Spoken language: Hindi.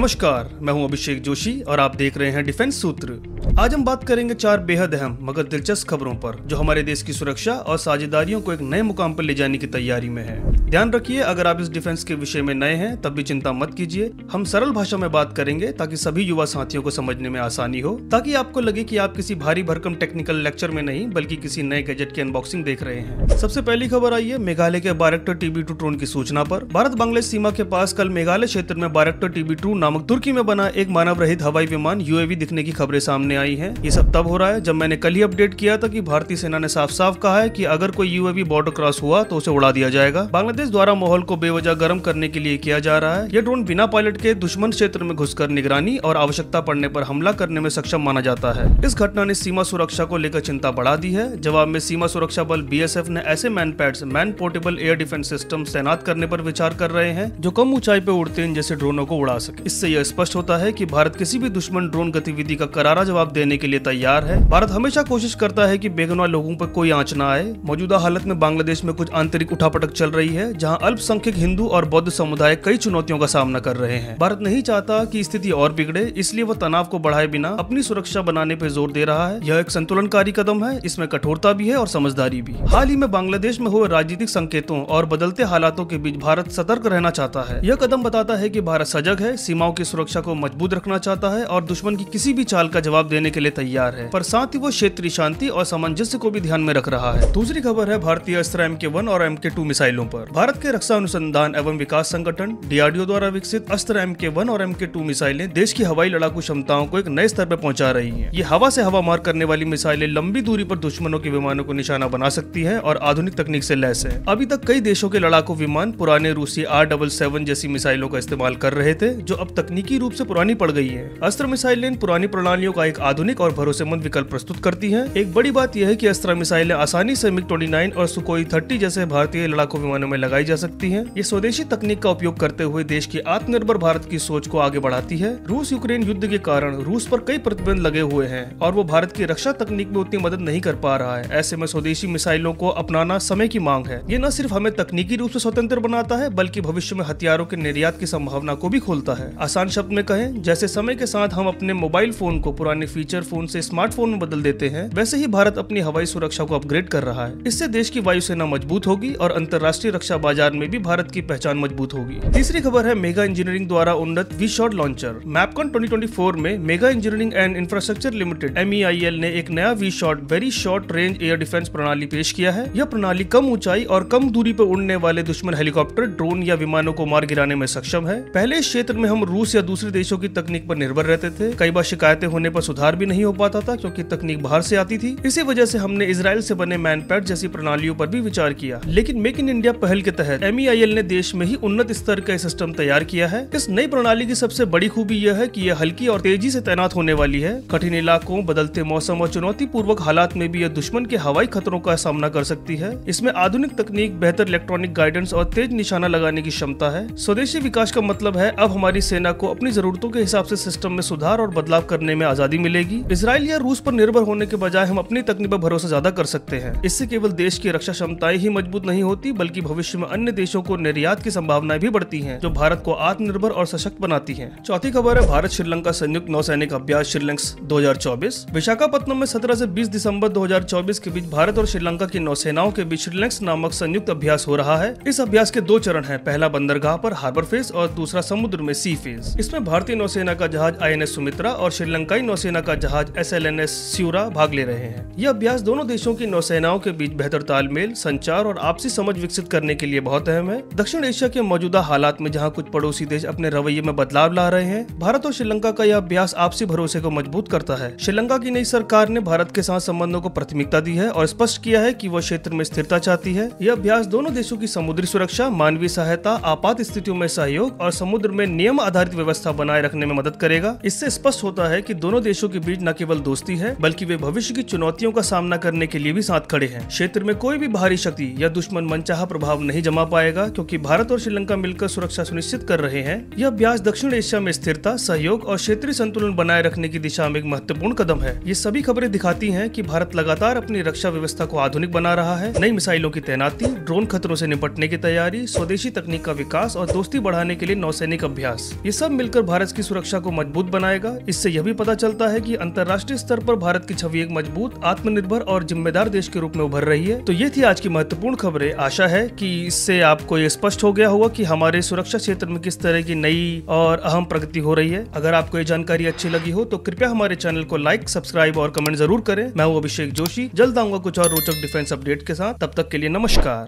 नमस्कार, मैं हूं अभिषेक जोशी और आप देख रहे हैं डिफेंस सूत्र। आज हम बात करेंगे 4 बेहद अहम मगर दिलचस्प खबरों पर जो हमारे देश की सुरक्षा और साझेदारियों को एक नए मुकाम पर ले जाने की तैयारी में है। ध्यान रखिए, अगर आप इस डिफेंस के विषय में नए हैं तब भी चिंता मत कीजिए। हम सरल भाषा में बात करेंगे ताकि सभी युवा साथियों को समझने में आसानी हो, ताकि आपको लगे कि आप किसी भारी भरकम टेक्निकल लेक्चर में नहीं बल्कि किसी नए गैजेट की अनबॉक्सिंग देख रहे हैं। सबसे पहली खबर आई है मेघालय के बायरक्टर TB2 ड्रोन की सूचना पर। भारत बांग्लादेश सीमा के पास कल मेघालय क्षेत्र में बायरक्टर TB2 नामक तुर्की में बना एक मानव रहित हवाई विमान UAV दिखने की खबरें सामने आई हैं। ये सब तब हो रहा है जब मैंने कल ही अपडेट किया था कि भारतीय सेना ने साफ साफ कहा है कि अगर कोई UAV बॉर्डर क्रॉस हुआ तो उसे उड़ा दिया जाएगा। बांग्लादेश द्वारा माहौल को बेवजह गर्म करने के लिए किया जा रहा है। यह ड्रोन बिना पायलट के दुश्मन क्षेत्र में घुसकर निगरानी और आवश्यकता पड़ने पर हमला करने में सक्षम माना जाता है। इस घटना ने सीमा सुरक्षा को लेकर चिंता बढ़ा दी है। जवाब में सीमा सुरक्षा बल BSF ने ऐसे man pads man portable air defence system तैनात करने पर विचार कर रहे हैं जो कम ऊंचाई पर उड़ते हैं जैसे ड्रोनों को उड़ा सके। इससे यह स्पष्ट होता है कि भारत किसी भी दुश्मन ड्रोन गतिविधि का करारा जवाब देने के लिए तैयार है। भारत हमेशा कोशिश करता है कि बेगुनाह लोगों पर कोई आंच न आए। मौजूदा हालत में बांग्लादेश में कुछ आंतरिक उठापटक चल रही है जहां अल्पसंख्यक हिंदू और बौद्ध समुदाय कई चुनौतियों का सामना कर रहे हैं। भारत नहीं चाहता कि स्थिति और बिगड़े, इसलिए वह तनाव को बढ़ाए बिना अपनी सुरक्षा बनाने पर जोर दे रहा है। यह एक संतुलनकारी कदम है, इसमें कठोरता भी है और समझदारी भी। हाल ही में बांग्लादेश में हुए राजनीतिक संकेतों और बदलते हालातों के बीच भारत सतर्क रहना चाहता है। यह कदम बताता है कि भारत सजग है, सीमाओं की सुरक्षा को मजबूत रखना चाहता है और दुश्मन की किसी भी चाल का जवाब देने के लिए तैयार है, पर साथ ही वो क्षेत्रीय शांति और सामंजस्य को भी ध्यान में रख रहा है। दूसरी खबर है भारतीय अस्त्र MK1 और MK2 मिसाइलों पर। भारत के रक्षा अनुसंधान एवं विकास संगठन DRDO द्वारा विकसित अस्त्र MK1 और MK2 मिसाइलें देश की हवाई लड़ाकू क्षमताओं को एक नए स्तर पर पहुंचा रही हैं। ये हवा से हवा मार करने वाली मिसाइलें लंबी दूरी पर दुश्मनों के विमानों को निशाना बना सकती है और आधुनिक तकनीक से लैस है। अभी तक कई देशों के लड़ाकू विमान पुराने रूसी R-77 जैसी मिसाइलों का इस्तेमाल कर रहे थे जो अब तकनीकी रूप से पुरानी पड़ गई है। अस्त्र मिसाइलें पुरानी प्रणालियों का एक आधुनिक और भरोसेमंद विकल्प प्रस्तुत करती हैं। एक बड़ी बात यह है कि अस्त्र मिसाइलें आसानी से MiG-29 और सुखोई 30 जैसे भारतीय लड़ाकू विमानों में लगाई जा सकती हैं। ये स्वदेशी तकनीक का उपयोग करते हुए देश की आत्मनिर्भर भारत की सोच को आगे बढ़ाती है। रूस यूक्रेन युद्ध के कारण रूस पर कई प्रतिबंध लगे हुए हैं और वो भारत की रक्षा तकनीक में उतनी मदद नहीं कर पा रहा है। ऐसे में स्वदेशी मिसाइलों को अपनाना समय की मांग है। ये न सिर्फ हमें तकनीकी रूप से स्वतंत्र बनाता है बल्कि भविष्य में हथियारों के निर्यात की संभावना को भी खोलता है। आसान शब्द में कहें, जैसे समय के साथ हम अपने मोबाइल फोन को पुराने फीचर फोन से स्मार्टफोन में बदल देते हैं, वैसे ही भारत अपनी हवाई सुरक्षा को अपग्रेड कर रहा है। इससे देश की वायुसेना मजबूत होगी और अंतर्राष्ट्रीय रक्षा बाजार में भी भारत की पहचान मजबूत होगी। तीसरी खबर है मेगा इंजीनियरिंग द्वारा उन्नत V-शॉट लॉन्चर। मैपकॉन 2024 में Megha engineering and infrastructure limited MEIL ने एक नया V shot very short range air defence प्रणाली पेश किया है। यह प्रणाली कम ऊंचाई और कम दूरी पर उड़ने वाले दुश्मन हेलीकॉप्टर, ड्रोन या विमानों को मार गिराने में सक्षम है। पहले इस क्षेत्र में हम रूस या दूसरे देशों की तकनीक पर निर्भर रहते थे। कई बार शिकायतें होने पर सुधार भी नहीं हो पाता था क्योंकि तकनीक बाहर से आती थी। इसी वजह से हमने इजराइल से बने मैनपैड जैसी प्रणालियों पर भी विचार किया, लेकिन मेक इन इंडिया पहल के तहत MEIL ने देश में ही उन्नत स्तर का सिस्टम तैयार किया है। इस नई प्रणाली की सबसे बड़ी खूबी यह है कि यह हल्की और तेजी से तैनात होने वाली है। कठिन इलाकों, बदलते मौसम और चुनौतीपूर्वक हालात में भी यह दुश्मन के हवाई खतरों का सामना कर सकती है। इसमें आधुनिक तकनीक, बेहतर इलेक्ट्रॉनिक गाइडेंस और तेज निशाना लगाने की क्षमता है। स्वदेशी विकास का मतलब है अब हमारी सेना को अपनी जरूरतों के हिसाब से सिस्टम में सुधार और बदलाव करने में आजादी मिलेगी। इजराइल या रूस पर निर्भर होने के बजाय हम अपनी तकनीक पर भरोसा ज्यादा कर सकते हैं। इससे केवल देश की रक्षा क्षमताएं ही मजबूत नहीं होती बल्कि भविष्य में अन्य देशों को निर्यात की संभावनाएं भी बढ़ती हैं जो भारत को आत्मनिर्भर और सशक्त बनाती हैं। चौथी खबर है भारत श्रीलंका संयुक्त नौसैनिक अभ्यास श्रीलंक्स 2024। विशाखापत्तनम में 17 से 20 दिसंबर 2024 के बीच भारत और श्रीलंका की नौसेनाओं के बीच श्रीलंक्स नामक संयुक्त अभ्यास हो रहा है। इस अभ्यास के 2 चरण हैं, पहला बंदरगाह पर हार्बर फेज और दूसरा समुद्र में सी फेज। इसमें भारतीय नौसेना का जहाज INS सुमित्रा और श्रीलंकाई नौसेना का जहाज SLNS स्यूरा भाग ले रहे हैं। यह अभ्यास दोनों देशों की नौसेनाओं के बीच बेहतर तालमेल, संचार और आपसी समझ विकसित करने के लिए बहुत अहम है। दक्षिण एशिया के मौजूदा हालात में जहां कुछ पड़ोसी देश अपने रवैये में बदलाव ला रहे हैं, भारत और श्रीलंका का यह अभ्यास आपसी भरोसे को मजबूत करता है। श्रीलंका की नई सरकार ने भारत के साथ संबंधों को प्राथमिकता दी है और स्पष्ट किया है कि वह क्षेत्र में स्थिरता चाहती है। यह अभ्यास दोनों देशों की समुद्री सुरक्षा, मानवीय सहायता, आपात स्थितियों में सहयोग और समुद्र में नियम आधारित व्यवस्था बनाए रखने में मदद करेगा। इससे स्पष्ट होता है कि दोनों देशों के बीच न केवल दोस्ती है बल्कि वे भविष्य की चुनौतियों का सामना करने के लिए भी साथ खड़े हैं। क्षेत्र में कोई भी बाहरी शक्ति या दुश्मन मनचाहा प्रभाव नहीं जमा पाएगा, क्योंकि भारत और श्रीलंका मिलकर सुरक्षा सुनिश्चित कर रहे हैं। यह अभ्यास दक्षिण एशिया में स्थिरता, सहयोग और क्षेत्रीय संतुलन बनाए रखने की दिशा में एक महत्वपूर्ण कदम है। ये सभी खबरें दिखाती हैं कि भारत लगातार अपनी रक्षा व्यवस्था को आधुनिक बना रहा है। नई मिसाइलों की तैनाती, ड्रोन खतरों से निपटने की तैयारी, स्वदेशी तकनीक का विकास और दोस्ती बढ़ाने के लिए नौसैनिक अभ्यास, ये सब मिलकर भारत की सुरक्षा को मजबूत बनाएगा। इससे यह भी पता चलता है कि अंतर्राष्ट्रीय स्तर पर भारत की छवि एक मजबूत, आत्मनिर्भर और जिम्मेदार देश के रूप में उभर रही है। तो ये थी आज की महत्वपूर्ण खबरें। आशा है कि इससे आपको ये स्पष्ट हो गया होगा कि हमारे सुरक्षा क्षेत्र में किस तरह की नई और अहम प्रगति हो रही है। अगर आपको ये जानकारी अच्छी लगी हो तो कृपया हमारे चैनल को लाइक, सब्सक्राइब और कमेंट जरूर करें। मैं हूं अभिषेक जोशी, जल्द आऊंगा कुछ और रोचक डिफेंस अपडेट के साथ। तब तक के लिए नमस्कार।